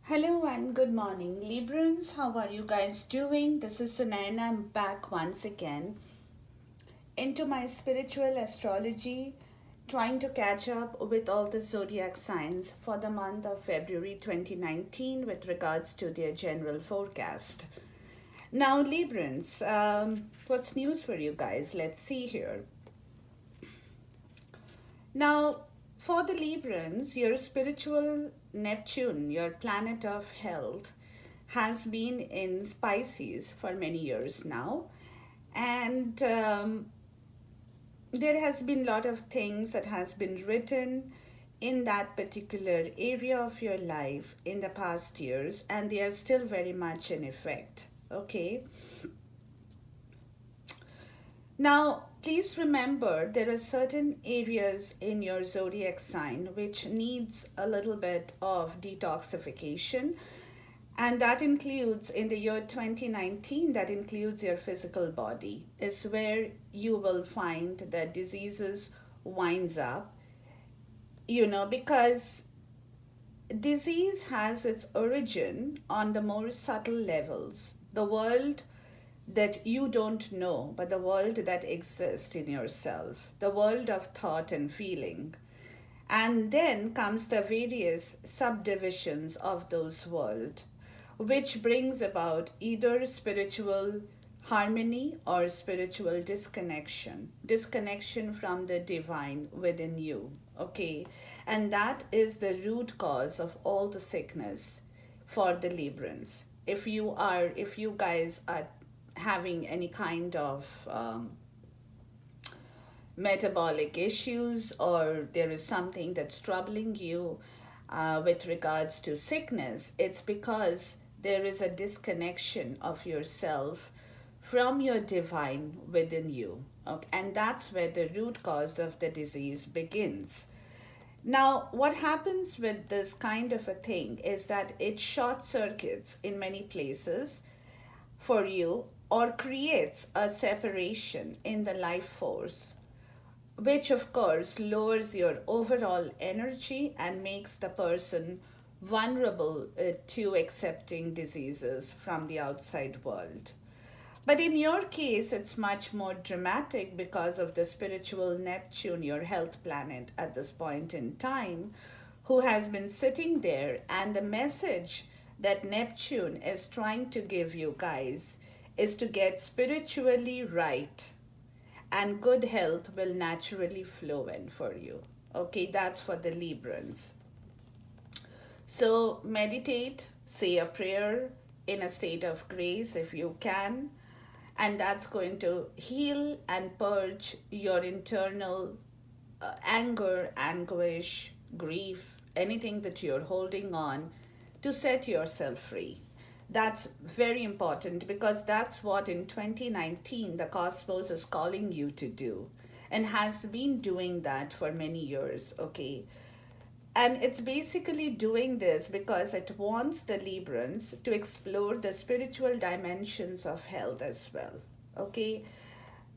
Hello and good morning, Librans. How are you guys doing? This is Sunaina. I'm back once again into my spiritual astrology, trying to catch up with all the zodiac signs for the month of February 2019 with regards to their general forecast. Now, Librans, what's news for you guys? Let's see here. Now, for the Librans, your spiritual Neptune, your planet of health, has been in Pisces for many years now. And there has been a lot of things that has been written in that particular area of your life in the past years, and they are still very much in effect. Okay. Now, please remember there are certain areas in your zodiac sign which needs a little bit of detoxification, and that includes in the year 2019, that includes your physical body, is where you will find that diseases winds up, because disease has its origin on the more subtle levels. The world that you don't know, but the world that exists in yourself, the world of thought and feeling. And then comes the various subdivisions of those world, which brings about either spiritual harmony or spiritual disconnection from the divine within you. Okay, and that is the root cause of all the sickness for the Librans. If you guys are having any kind of metabolic issues, or there is something that's troubling you with regards to sickness, it's because there is a disconnection of yourself from your divine within you. Okay? And that's where the root cause of the disease begins. Now, what happens with this kind of a thing is that it short circuits in many places for you, or creates a separation in the life force, which of course lowers your overall energy and makes the person vulnerable to accepting diseases from the outside world. But in your case, it's much more dramatic because of the spiritual Neptune, your health planet at this point in time, who has been sitting there. And the message that Neptune is trying to give you guys is to get spiritually right, and good health will naturally flow in for you. Okay, that's for the Librans. So meditate, say a prayer in a state of grace if you can, and that's going to heal and purge your internal anger, anguish, grief, anything that you're holding on, to set yourself free. That's very important because that's what in 2019 the cosmos is calling you to do, and has been doing that for many years. Okay, and it's basically doing this because it wants the Librans to explore the spiritual dimensions of health as well. Okay,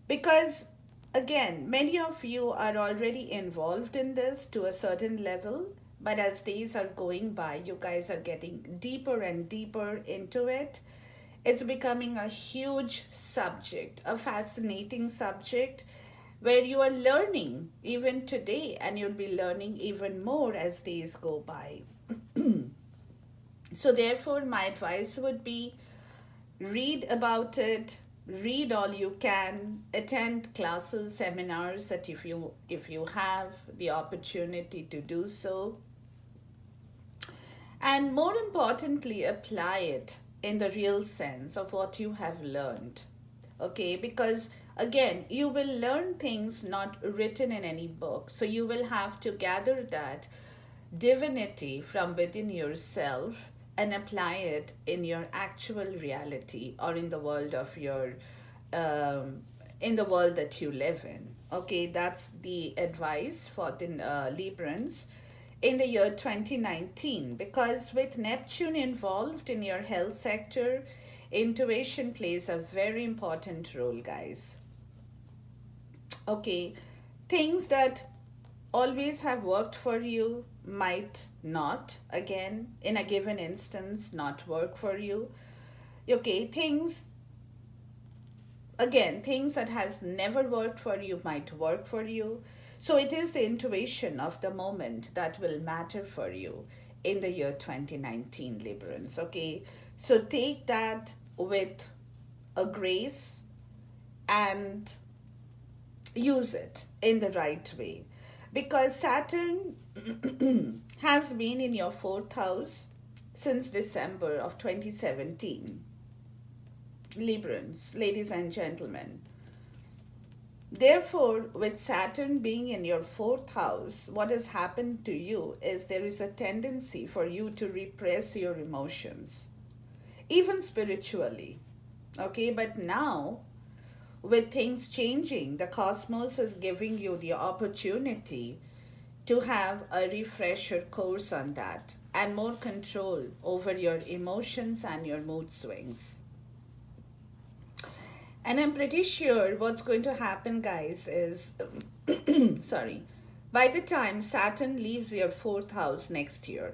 because again, many of you are already involved in this to a certain level, but as days are going by, you guys are getting deeper and deeper into it. It's becoming a huge subject, a fascinating subject, where you are learning even today, and you'll be learning even more as days go by. So, therefore, my advice would be read about it, read all you can, attend classes, seminars that if you have the opportunity to do so, and more importantly, apply it in the real sense of what you have learned. Okay, because again, you will learn things not written in any book, so you will have to gather that divinity from within yourself and apply it in your actual reality, or in the world of your in the world that you live in. Okay, that's the advice for the Librans in the year 2019, because with Neptune involved in your health sector, intuition plays a very important role, guys. Okay, things that always have worked for you might not, again, in a given instance, not work for you. Okay, things that has never worked for you might work for you. So it is the intuition of the moment that will matter for you in the year 2019, Librans. Okay, so take that with a grace and use it in the right way, because Saturn has been in your fourth house since December of 2017. Librans, ladies and gentlemen. Therefore, with Saturn being in your fourth house, what has happened to you is there is a tendency for you to repress your emotions, even spiritually. Okay, but now with things changing, the cosmos is giving you the opportunity to have a refresher course on that and more control over your emotions and your mood swings. And I'm pretty sure what's going to happen, guys, is sorry, by the time Saturn leaves your fourth house next year,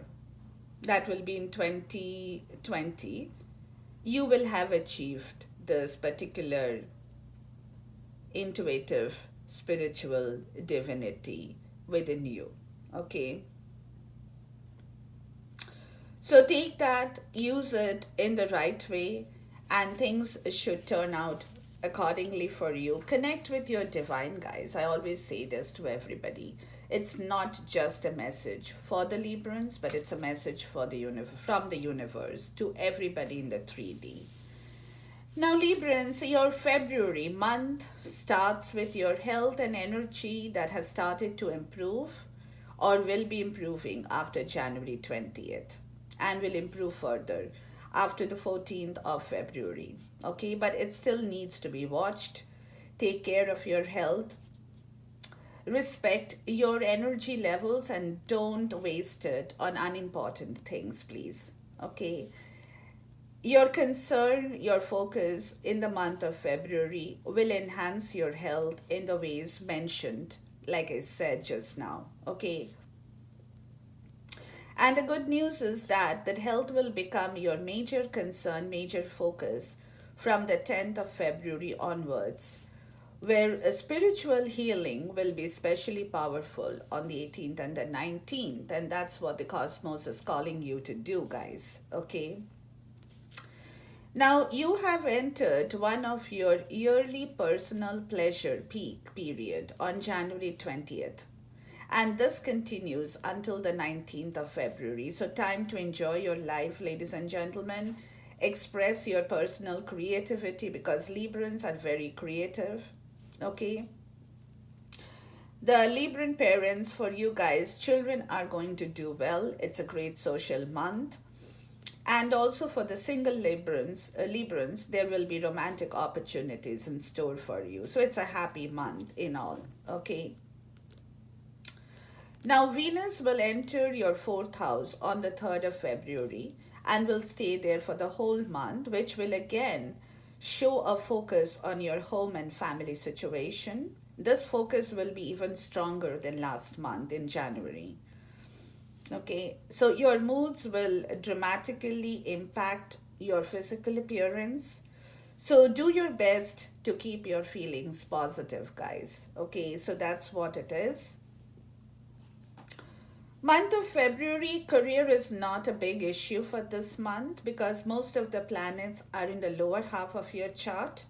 that will be in 2020, you will have achieved this particular intuitive spiritual divinity within you. Okay, so take that, use it in the right way, and things should turn out accordingly for you. Connect with your divine, guys. I always say this to everybody. It's not just a message for the Librans, but it's a message for the from the universe to everybody in the 3D. Now, Librans, your February month starts with your health and energy that has started to improve or will be improving after January 20th and will improve further after the 14th of February. Okay, but it still needs to be watched. Take care of your health, respect your energy levels, and don't waste it on unimportant things, please. Okay, your concern, your focus in the month of February will enhance your health in the ways mentioned, like I said just now. Okay. And the good news is that health will become your major concern, major focus from the 10th of February onwards, where a spiritual healing will be especially powerful on the 18th and the 19th. And that's what the cosmos is calling you to do, guys. Okay. Now, you have entered one of your yearly personal pleasure peak period on January 20th. And this continues until the 19th of February. So, time to enjoy your life, ladies and gentlemen. Express your personal creativity because Librans are very creative. Okay? The Libran parents, for you guys, children are going to do well. It's a great social month. And also for the single Librans, there will be romantic opportunities in store for you. So it's a happy month in all, okay? Now, Venus will enter your fourth house on the 3rd of February and will stay there for the whole month, which will again show a focus on your home and family situation. This focus will be even stronger than last month in January. Okay, so your moods will dramatically impact your physical appearance. So do your best to keep your feelings positive, guys. Okay, so that's what it is. Month of February, career is not a big issue for this month because most of the planets are in the lower half of your chart,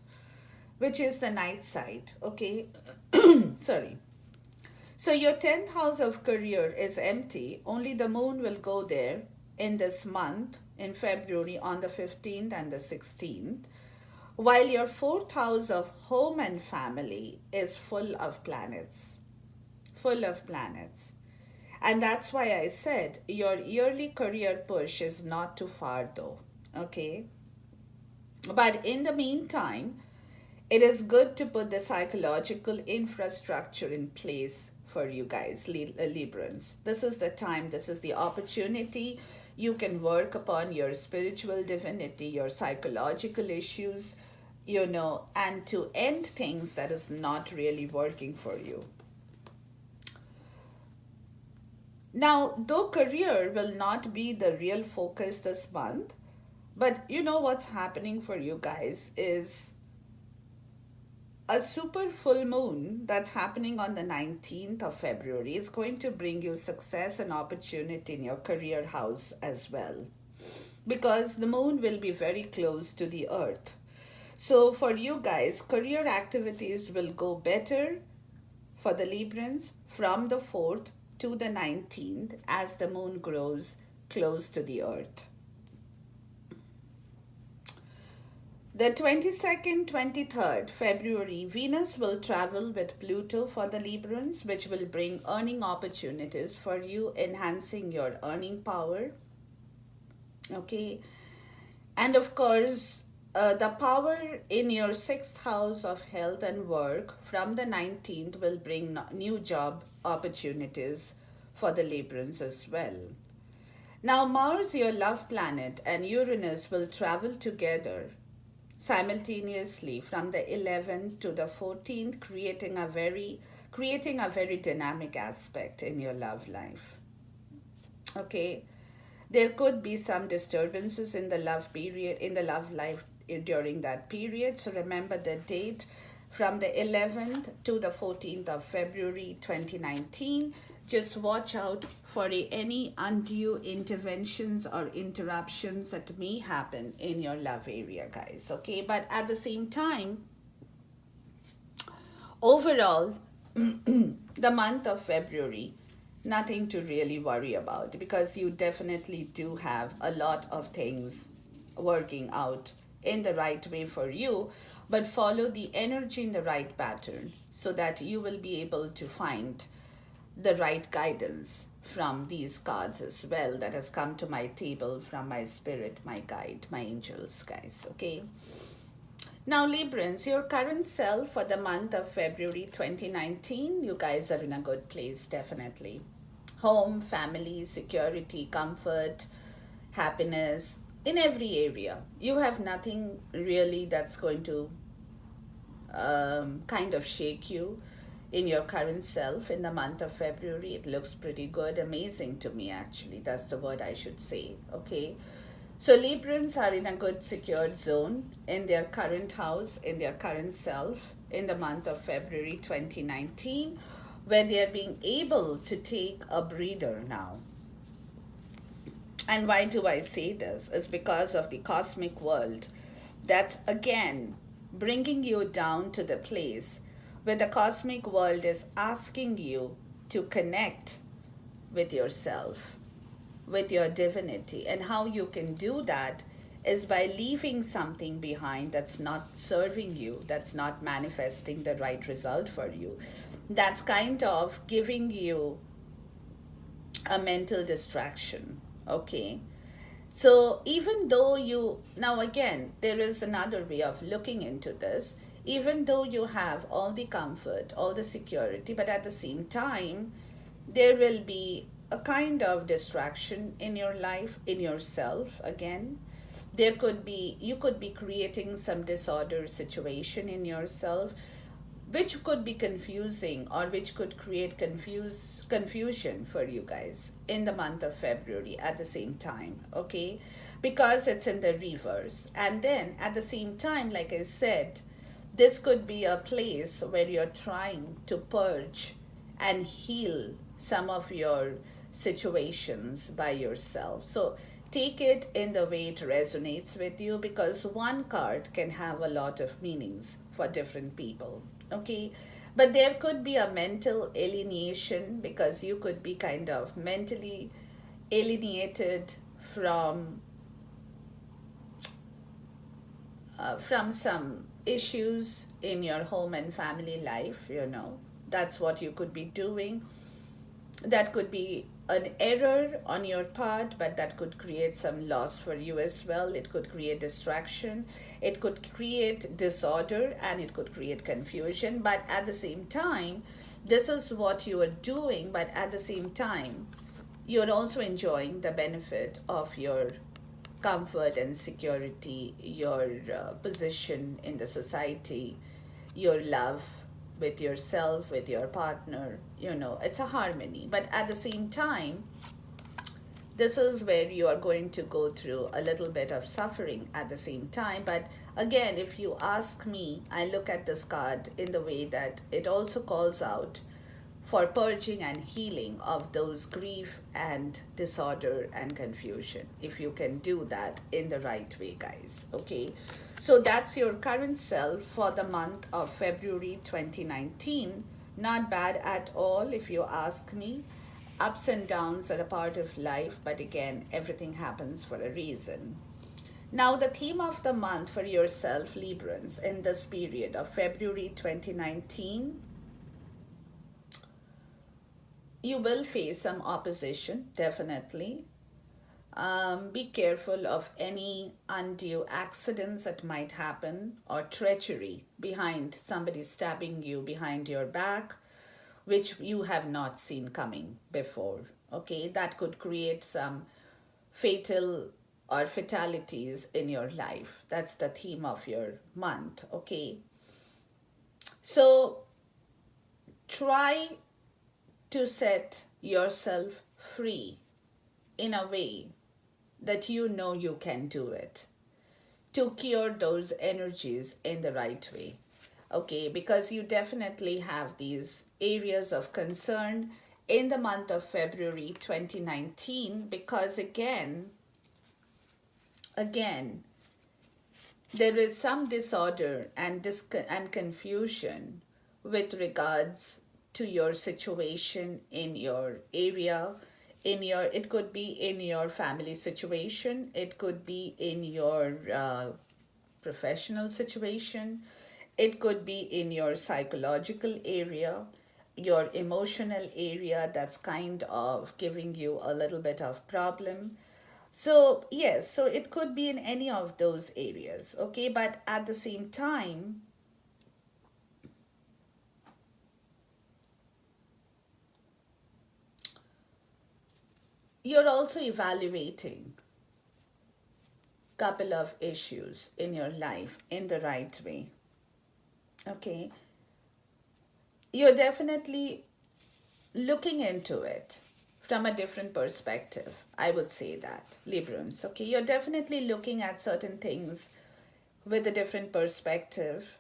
which is the night side. Okay, sorry. So your 10th house of career is empty. Only the moon will go there in this month, in February, on the 15th and the 16th, while your 4th house of home and family is full of planets. Full of planets. And that's why I said your yearly career push is not too far though. Okay? But in the meantime, it is good to put the psychological infrastructure in place for you guys, Librans. This is the time, this is the opportunity. You can work upon your spiritual divinity, your psychological issues, and to end things that is not really working for you. Now, though career will not be the real focus this month, but you know what's happening for you guys is a super full moon that's happening on the 19th of February is going to bring you success and opportunity in your career house as well. Because the moon will be very close to the earth. So, for you guys, career activities will go better for the Librans from the 4th to the 19th as the moon grows close to the earth. The 22nd, 23rd February, Venus will travel with Pluto for the Librans, which will bring earning opportunities for you, enhancing your earning power. Okay. And of course, the power in your sixth house of health and work from the 19th will bring new job opportunities for the Librans as well. Now, Mars, your love planet, and Uranus will travel together simultaneously from the 11th to the 14th, creating a very dynamic aspect in your love life. Okay, there could be some disturbances in the love period, in the love life during that period. So remember the date from the 11th to the 14th of February 2019. Just watch out for any undue interventions or interruptions that may happen in your love area, guys. Okay, but at the same time, overall, the month of February, nothing to really worry about because you definitely do have a lot of things working out in the right way for you, but follow the energy in the right pattern so that you will be able to find the right guidance from these cards as well that has come to my table from my spirit, my guide, my angels, guys. Okay. Now, Librans, your current self for the month of February 2019, you guys are in a good place, definitely. Home, family, security, comfort, happiness, in every area. You have nothing really that's going to kind of shake you in your current self in the month of February. It looks pretty good, amazing to me, actually. That's the word I should say, okay? So Librans are in a good secured zone in their current house, in their current self in the month of February 2019, where they are being able to take a breather now. And why do I say this? It's because of the cosmic world that's again bringing you down to the place where the cosmic world is asking you to connect with yourself, with your divinity. And how you can do that is by leaving something behind that's not serving you, that's not manifesting the right result for you, that's kind of giving you a mental distraction. Okay. So even though you, now again, there is another way of looking into this. Even though you have all the comfort, all the security, but at the same time, there will be a kind of distraction in your life, in yourself again. There could be, you could be creating some disorder situation in yourself, which could be confusing or which could create confusion for you guys in the month of February at the same time, okay? Because it's in the reverse. And then at the same time, like I said, this could be a place where you're trying to purge and heal some of your situations by yourself. So take it in the way it resonates with you, because one card can have a lot of meanings for different people. Okay, but there could be a mental alienation because you could be kind of mentally alienated from some issues in your home and family life. That's what you could be doing. That could be an error on your part, but that could create some loss for you as well. It could create distraction, it could create disorder, and it could create confusion. But at the same time, this is what you are doing, but at the same time, you're also enjoying the benefit of your comfort and security, your position in the society, your love, with yourself, with your partner. It's a harmony. But at the same time, this is where you are going to go through a little bit of suffering at the same time. But again, if you ask me, I look at this card in the way that it also calls out for purging and healing of those grief and disorder and confusion, if you can do that in the right way, guys. Okay, so that's your current self for the month of February 2019. Not bad at all, if you ask me. Ups and downs are a part of life, but again, everything happens for a reason. Now, the theme of the month for yourself, Librans, in this period of February 2019, you will face some opposition, definitely. Be careful of any undue accidents that might happen, or treachery behind somebody stabbing you behind your back, which you have not seen coming before. Okay, that could create some fatal or fatalities in your life. That's the theme of your month. Okay, so try to set yourself free in a way that you know you can do it, to cure those energies in the right way. Okay, because you definitely have these areas of concern in the month of February 2019, because again, there is some disorder and confusion with regards to your situation in your area, it could be in your family situation, it could be in your professional situation, it could be in your psychological area, your emotional area, that's kind of giving you a little bit of problem. So yes, so it could be in any of those areas. Okay, but at the same time, you're also evaluating couple of issues in your life in the right way. Okay, you're definitely looking into it from a different perspective. I would say that, Librans. Okay, you're definitely looking at certain things with a different perspective,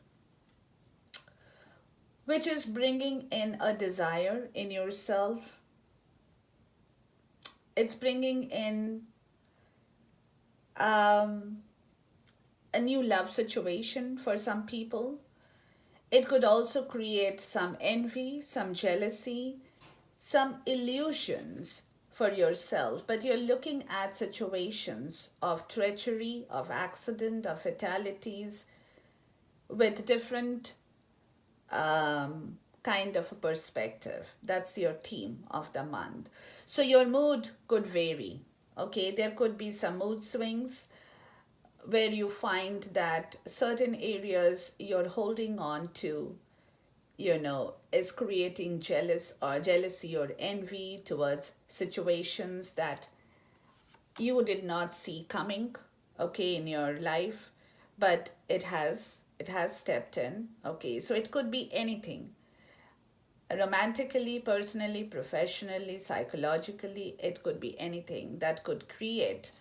which is bringing in a desire in yourself. It's bringing in um, a new love situation for some people. It could also create some envy, some jealousy, some illusions for yourself, but you're looking at situations of treachery, of accident, of fatalities with different kind of a perspective. That's your theme of the month. So your mood could vary. Okay, there could be some mood swings where you find that certain areas you're holding on to, is creating jealousy or envy towards situations that you did not see coming, okay, in your life, but it has stepped in. Okay, so it could be anything, romantically, personally, professionally, psychologically. It could be anything that could create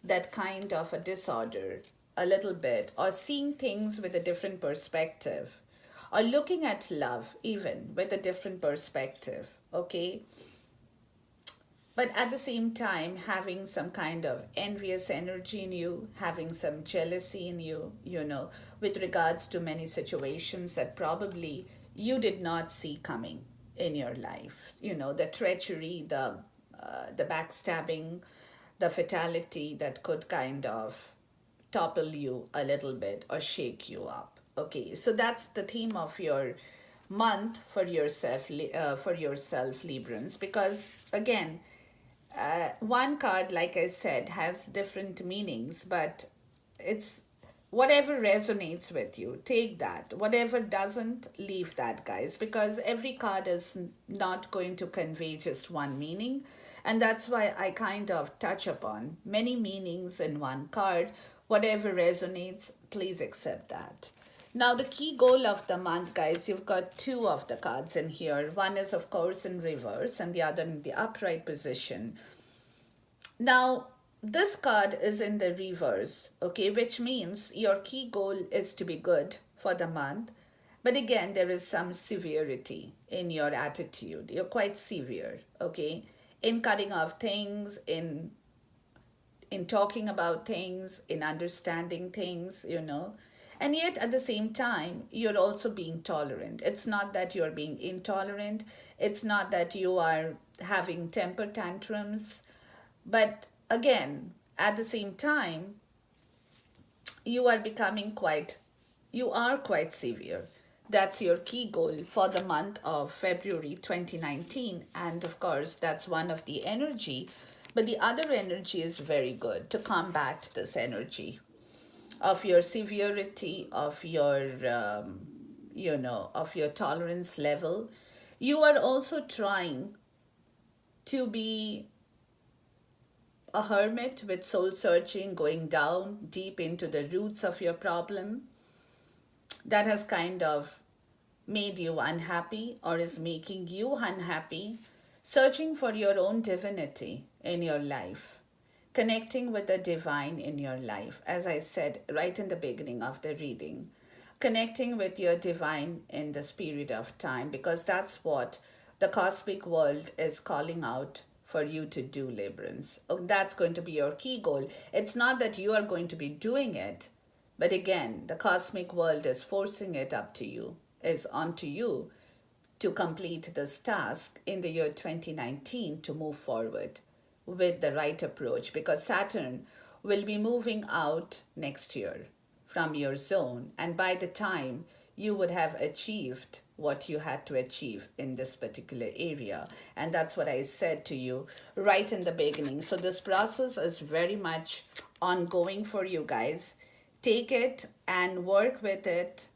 that kind of a disorder a little bit, or seeing things with a different perspective, or looking at love even with a different perspective. Okay, but at the same time having some kind of envious energy in you, having some jealousy in you, with regards to many situations that probably you did not see coming in your life. The treachery, the backstabbing, the fatality that could kind of topple you a little bit or shake you up. Okay, so that's the theme of your month for yourself, Librans, because again, one card, like I said, has different meanings, but it's whatever resonates with you, take that. Whatever doesn't, leave that, guys, because every card is not going to convey just one meaning. And that's why I kind of touch upon many meanings in one card. Whatever resonates, please accept that. Now, the key goal of the month, guys, you've got two of the cards in here. One is, of course, in reverse and the other in the upright position. Now, this card is in the reverse, okay, which means your key goal is to be good for the month. But again, there is some severity in your attitude. You're quite severe, okay, in cutting off things, in talking about things, in understanding things, you know. And yet at the same time, you're also being tolerant. It's not that you're being intolerant, it's not that you are having temper tantrums, but again, at the same time, you are becoming quite, you are quite severe. That's your key goal for the month of February 2019. And of course, that's one of the energy. But the other energy is very good to combat this energy of your severity, of your, of your tolerance level. You are also trying to be a hermit with soul searching, going down deep into the roots of your problem that has kind of made you unhappy or is making you unhappy, searching for your own divinity in your life, connecting with the divine in your life, as I said right in the beginning of the reading, connecting with your divine in the spirit of time, because that's what the cosmic world is calling out for you to do, Librans. Oh, that's going to be your key goal. It's not that you are going to be doing it, but again, the cosmic world is forcing it up to you, is onto you to complete this task in the year 2019 to move forward with the right approach, because Saturn will be moving out next year from your zone, and by the time you would have achieved what you had to achieve in this particular area. And that's what I said to you right in the beginning. So this process is very much ongoing for you guys. Take it and work with it.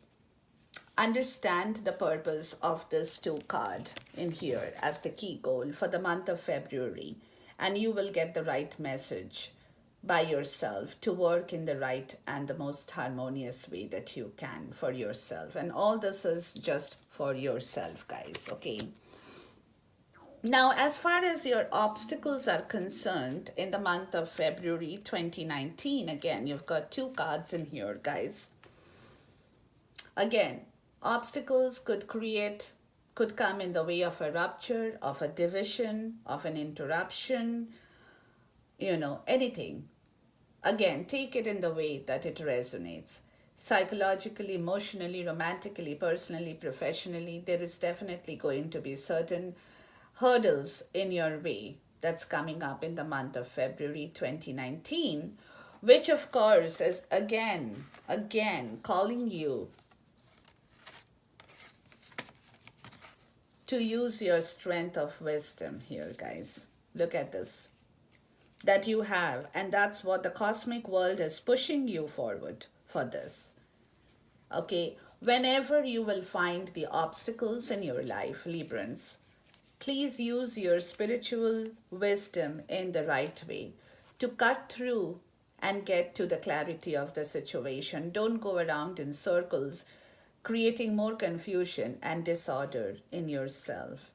Understand the purpose of this two card in here as the key goal for the month of February, and you will get the right message by yourself to work in the right and the most harmonious way that you can for yourself. And all this is just for yourself, guys, okay? Now, as far as your obstacles are concerned in the month of February 2019, again, you've got two cards in here, guys. Again, obstacles could come in the way of a rupture, of a division, of an interruption, anything. Again, take it in the way that it resonates. Psychologically, emotionally, romantically, personally, professionally, there is definitely going to be certain hurdles in your way that's coming up in the month of February 2019, which of course is again calling you to use your strength of wisdom here, guys. Look at this. That you have, and that's what the cosmic world is pushing you forward for this. Okay, whenever you will find the obstacles in your life, Librans, please use your spiritual wisdom in the right way to cut through and get to the clarity of the situation. Don't go around in circles, creating more confusion and disorder in yourself.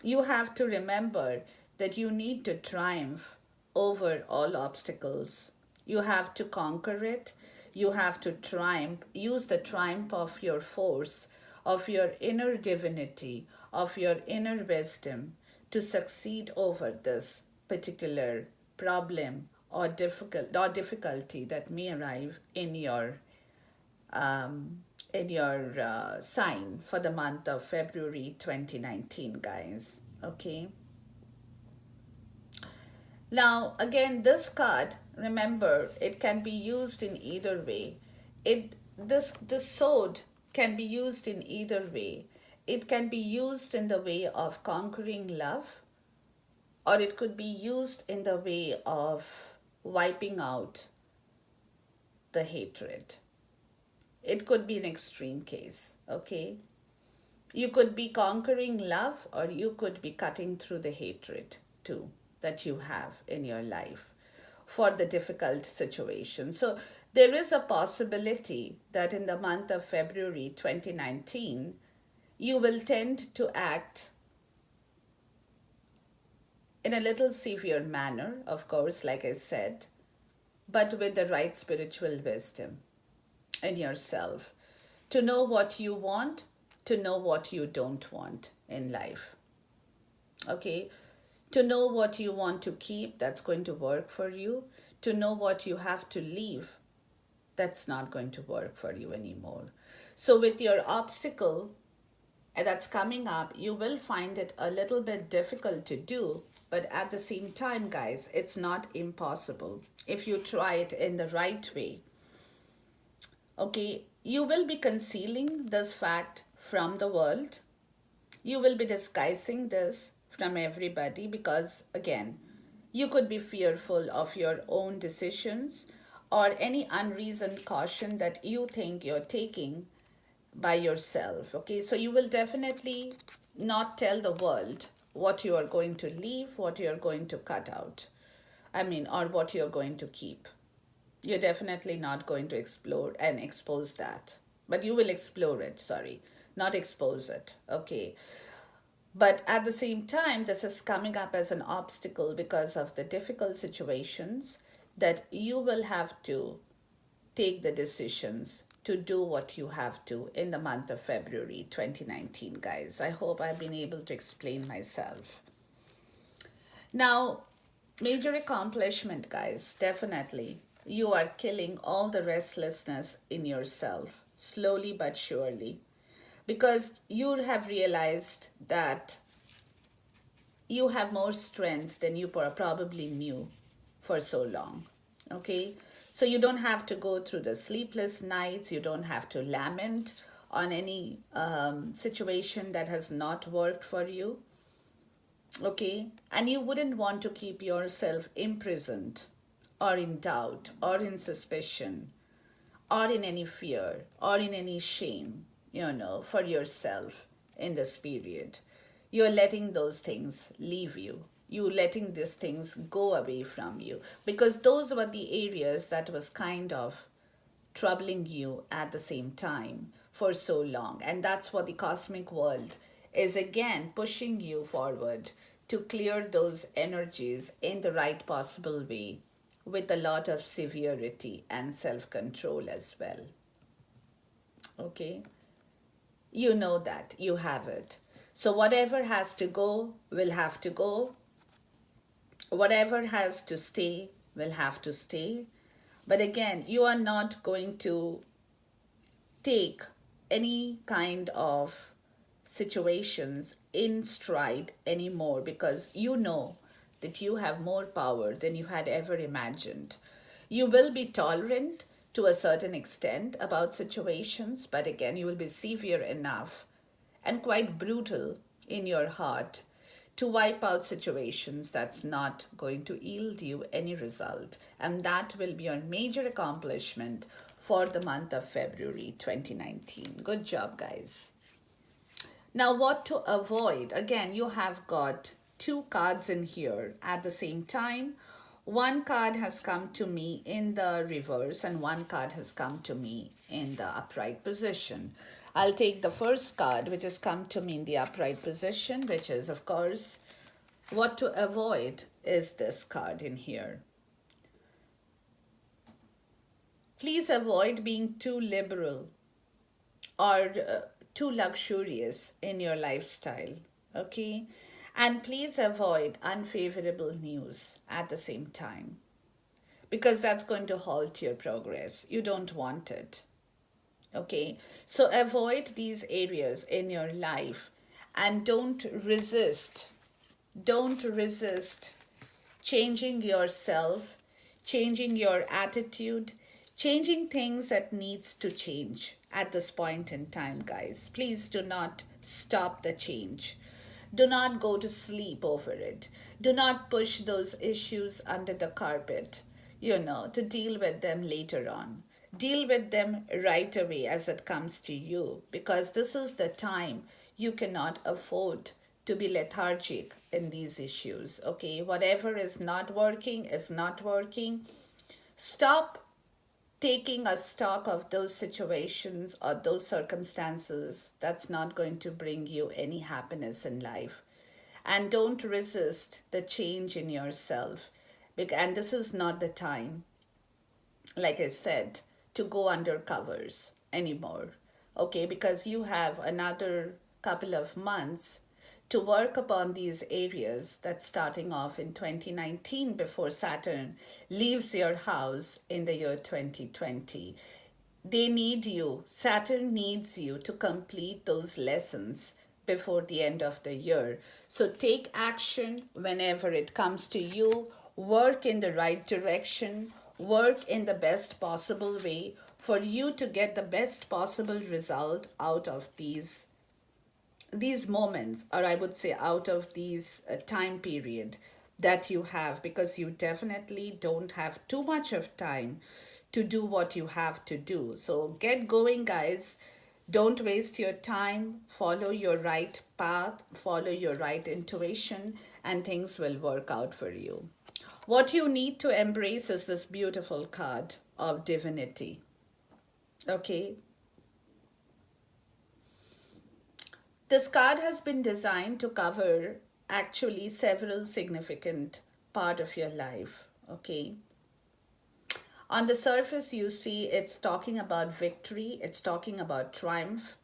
You have to remember that you need to triumph over all obstacles. You have to conquer it. You have to triumph, use the triumph of your force, of your inner divinity, of your inner wisdom to succeed over this particular problem or difficulty that may arrive in your sign for the month of February 2019, guys. Okay. Now, again, this card, remember, it can be used in either way. This sword can be used in either way. It can be used in the way of conquering love, or it could be used in the way of wiping out the hatred. It could be an extreme case, okay? You could be conquering love, or you could be cutting through the hatred too that you have in your life. for the difficult situation. So there is a possibility that in the month of February 2019, you will tend to act in a little severe manner, of course, like I said, but with the right spiritual wisdom in yourself to know what you want, to know what you don't want in life. Okay? To know what you want to keep, that's going to work for you. To know what you have to leave, that's not going to work for you anymore. So, with your obstacle that's coming up, you will find it a little bit difficult to do, but at the same time, guys, it's not impossible if you try it in the right way. Okay, you will be concealing this fact from the world. You will be disguising this from everybody because, again, you could be fearful of your own decisions or any unreasoned caution that you think you're taking by yourself. Okay, so you will definitely not tell the world what you are going to leave, what you are going to cut out. I mean, or what you're going to keep. You're definitely not going to explore and expose that. But you will explore it, sorry, not expose it. Okay. But at the same time, this is coming up as an obstacle because of the difficult situations that you will have to take the decisions to do what you have to in the month of February 2019, guys. I hope I've been able to explain myself. Now, major accomplishment, guys, definitely. You are killing all the restlessness in yourself, slowly but surely, because you have realized that you have more strength than you probably knew for so long. Okay? So you don't have to go through the sleepless nights, you don't have to lament on any situation that has not worked for you. Okay? And you wouldn't want to keep yourself imprisoned or in doubt or in suspicion or in any fear or in any shame, for yourself in this period. You're letting those things leave you. You letting these things go away from you because those were the areas that was kind of troubling you at the same time for so long. And that's what the cosmic world is again pushing you forward to clear those energies in the right possible way with a lot of severity and self-control as well. Okay? You know that. You have it. So whatever has to go will have to go. Whatever has to stay will have to stay. But again, you are not going to take any kind of situations in stride anymore because you know that you have more power than you had ever imagined. You will be tolerant to a certain extent about situations, but again, you will be severe enough and quite brutal in your heart to wipe out situations that's not going to yield you any result. And that will be your major accomplishment for the month of February 2019. Good job, guys. Now, what to avoid? Again, you have got two cards in here at the same time. One card has come to me in the reverse and one card has come to me in the upright position. I'll take the first card, which has come to me in the upright position, which is, of course, what to avoid is this card in here. Please avoid being too liberal or too luxurious in your lifestyle, okay? And please avoid unfavorable news at the same time because that's going to halt your progress. You don't want it. Okay, so avoid these areas in your life and don't resist changing yourself, changing your attitude, changing things that needs to change at this point in time, guys. Please do not stop the change. Do not go to sleep over it. Do not push those issues under the carpet, to deal with them later on. Deal with them right away as it comes to you because this is the time you cannot afford to be lethargic in these issues. Okay, whatever is not working is not working. Stop taking a stock of those situations or those circumstances. That's not going to bring you any happiness in life. And don't resist the change in yourself. And this is not the time, like I said, to go under covers anymore. Okay, because you have another couple of months to work upon these areas that's starting off in 2019 before Saturn leaves your house in the year 2020. They need you. Saturn needs you to complete those lessons before the end of the year. So take action whenever it comes to you. Work in the right direction. Work in the best possible way for you to get the best possible result out of these moments, or I would say out of these time period that you have, because you definitely don't have too much of time to do what you have to do. So get going, guys. Don't waste your time. Follow your right path, follow your right intuition, and things will work out for you. What you need to embrace is this beautiful card of divinity. Okay, this card has been designed to cover actually several significant part of your life. Okay, on the surface you see it's talking about victory, it's talking about triumph.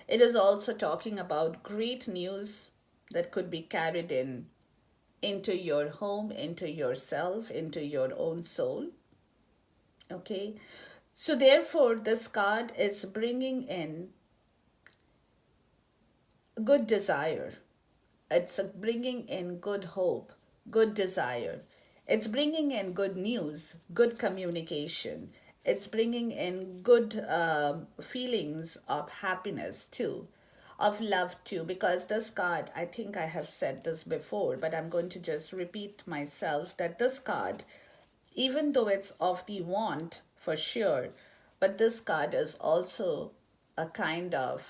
It is also talking about great news that could be carried into your home, into yourself, into your own soul. Okay, so therefore this card is bringing in good desire. It's bringing in good hope, good desire. It's bringing in good news, good communication. It's bringing in good feelings of happiness too, of love too. Because this card, I think I have said this before, but I'm going to just repeat myself that this card, even though it's of the want for sure, but this card is also a kind of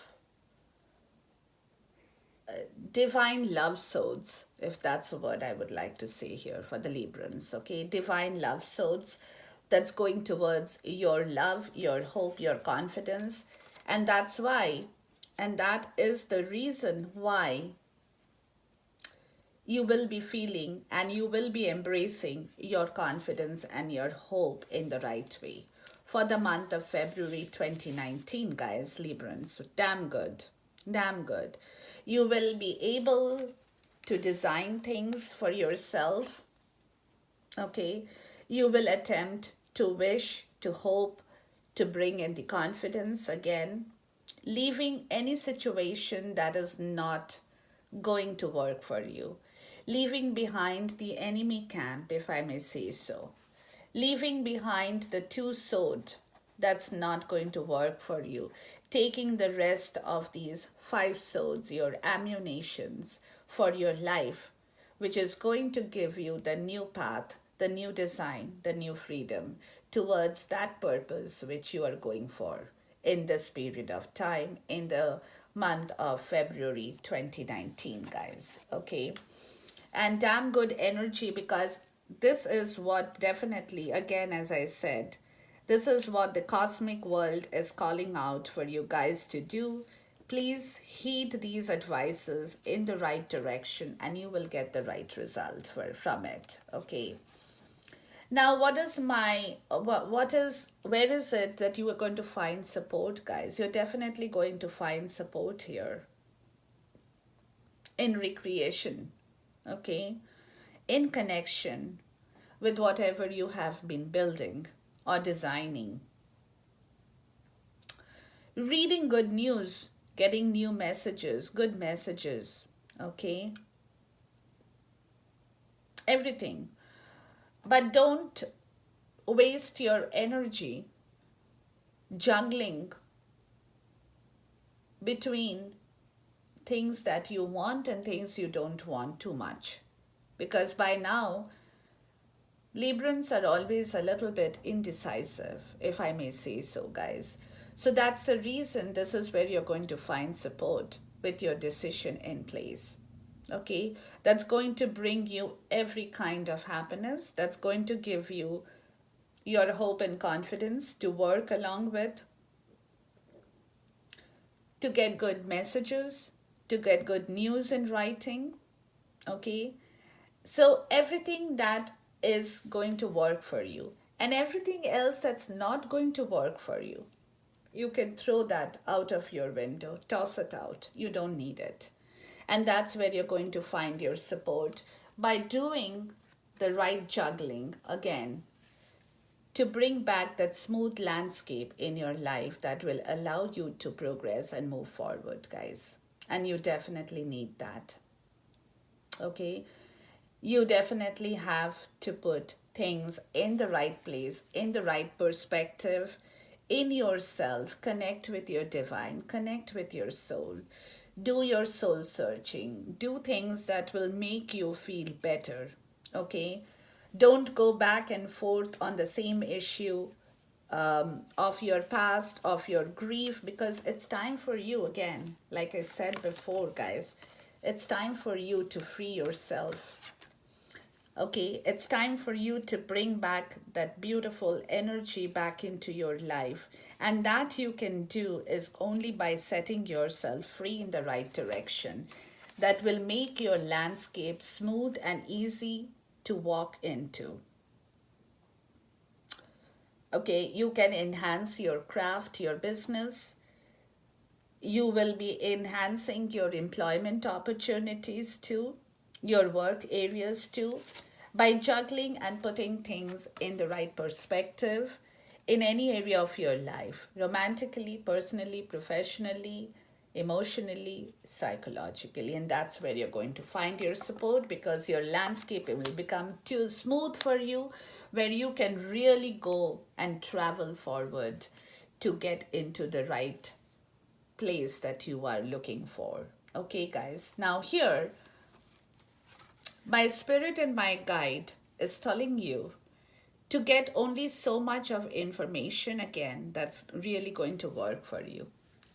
divine love swords, if that's a word I would like to say here for the Librans. Okay, divine love swords that's going towards your love, your hope, your confidence. And that's why, and that is the reason why you will be feeling and you will be embracing your confidence and your hope in the right way for the month of February 2019, guys, Librans. Damn good. Damn good. You will be able to design things for yourself. Okay. You will attempt to wish, to hope, to bring in the confidence again, leaving any situation that is not going to work for you, leaving behind the enemy camp, if I may say so, leaving behind the two sword that's not going to work for you, taking the rest of these five swords, your ammunitions for your life, which is going to give you the new path, the new design, the new freedom towards that purpose which you are going for in this period of time, in the month of February 2019, guys. Okay, and damn good energy, because this is what definitely, again, as I said, this is what the cosmic world is calling out for you guys to do. Please heed these advices in the right direction and you will get the right result from it. Okay. Now, what is where is it that you are going to find support, guys? You're definitely going to find support here in recreation, okay? In connection with whatever you have been building or designing. Reading good news, getting new messages, good messages, okay? Everything. But don't waste your energy juggling between things that you want and things you don't want too much. Because by now, Librans are always a little bit indecisive, if I may say so, guys. So that's the reason this is where you're going to find support with your decision in place. okay? That's going to bring you every kind of happiness, that's going to give you your hope and confidence to work along with, to get good messages, to get good news in writing, okay? So everything that is going to work for you, and everything else that's not going to work for you, you can throw that out of your window, toss it out. You don't need it. And that's where you're going to find your support by doing the right juggling again to bring back that smooth landscape in your life that will allow you to progress and move forward, guys. And you definitely need that. Okay? You definitely have to put things in the right place, in the right perspective, in yourself. Connect with your divine, connect with your soul. Do your soul searching. Do things that will make you feel better. Okay? Don't go back and forth on the same issue of your past, of your grief, because it's time for you again. Like I said before, guys, it's time for you to free yourself. Okay, it's time for you to bring back that beautiful energy back into your life. And that you can do is only by setting yourself free in the right direction. That will make your landscape smooth and easy to walk into. Okay, you can enhance your craft, your business. You will be enhancing your employment opportunities too, your work areas too, by juggling and putting things in the right perspective in any area of your life, romantically, personally, professionally, emotionally, psychologically. And that's where you're going to find your support, because your landscape will become too smooth for you, where you can really go and travel forward to get into the right place that you are looking for. Okay, guys. Now, here, my spirit and my guide is telling you to get only so much of information again that's really going to work for you.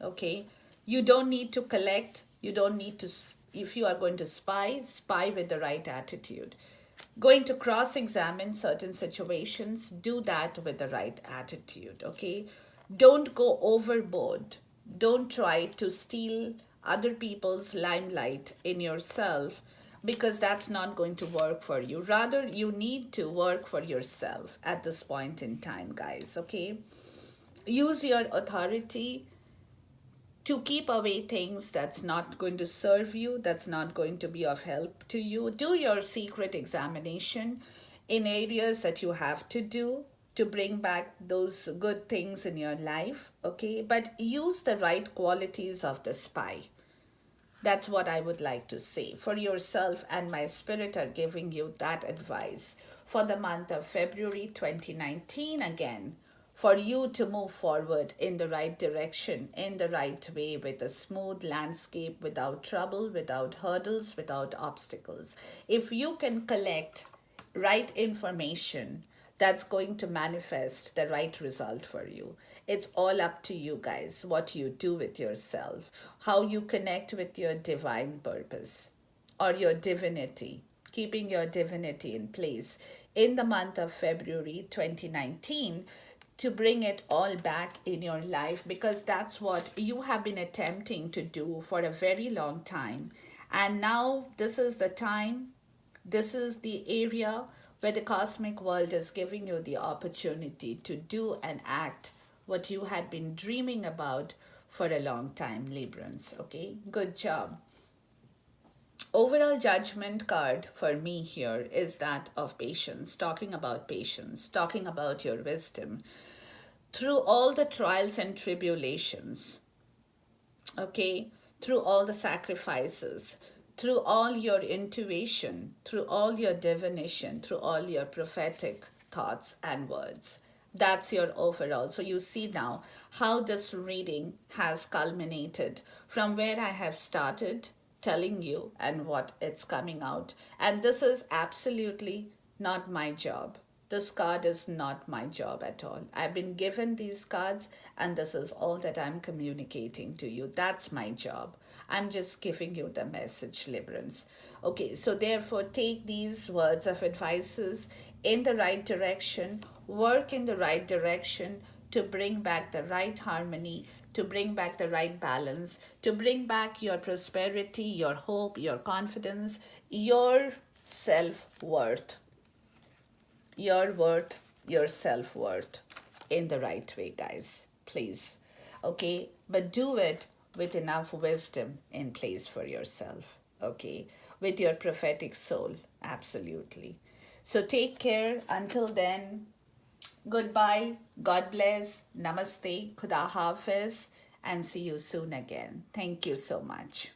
Okay? You don't need to collect, you don't need to, if you are going to spy, spy with the right attitude. Going to cross examine certain situations, do that with the right attitude. Okay? Don't go overboard. Don't try to steal other people's limelight in yourself, because that's not going to work for you. Rather, you need to work for yourself at this point in time, guys. Okay? Use your authority to keep away things that's not going to serve you, that's not going to be of help to you. Do your secret examination in areas that you have to do to bring back those good things in your life, okay? But use the right qualities of the spy. That's what I would like to say for yourself, and my spirit are giving you that advice for the month of February 2019 again, for you to move forward in the right direction, in the right way, with a smooth landscape, without trouble, without hurdles, without obstacles. If you can collect right information, that's going to manifest the right result for you. It's all up to you, guys, what you do with yourself, how you connect with your divine purpose or your divinity, keeping your divinity in place in the month of February 2019 to bring it all back in your life, because that's what you have been attempting to do for a very long time. And now this is the time, this is the area where the cosmic world is giving you the opportunity to do and act what you had been dreaming about for a long time, Librans. Okay, good job. Overall judgment card for me here is that of patience, talking about patience, talking about your wisdom through all the trials and tribulations, okay, through all the sacrifices, through all your intuition, through all your divination, through all your prophetic thoughts and words. That's your overall. So you see now how this reading has culminated from where I have started telling you and what it's coming out. And this is absolutely not my job. this card is not my job at all. I've been given these cards, and this is all that I'm communicating to you. That's my job. I'm just giving you the message, Librans. Okay, so therefore, take these words of advices in the right direction, work in the right direction to bring back the right harmony, to bring back the right balance, to bring back your prosperity, your hope, your confidence, your self worth, your worth, your self worth in the right way, guys. Please. Okay? But do it with enough wisdom in place for yourself. Okay? With your prophetic soul. Absolutely. So take care. Until then, goodbye. God bless. Namaste. Khuda Hafiz. And see you soon again. Thank you so much.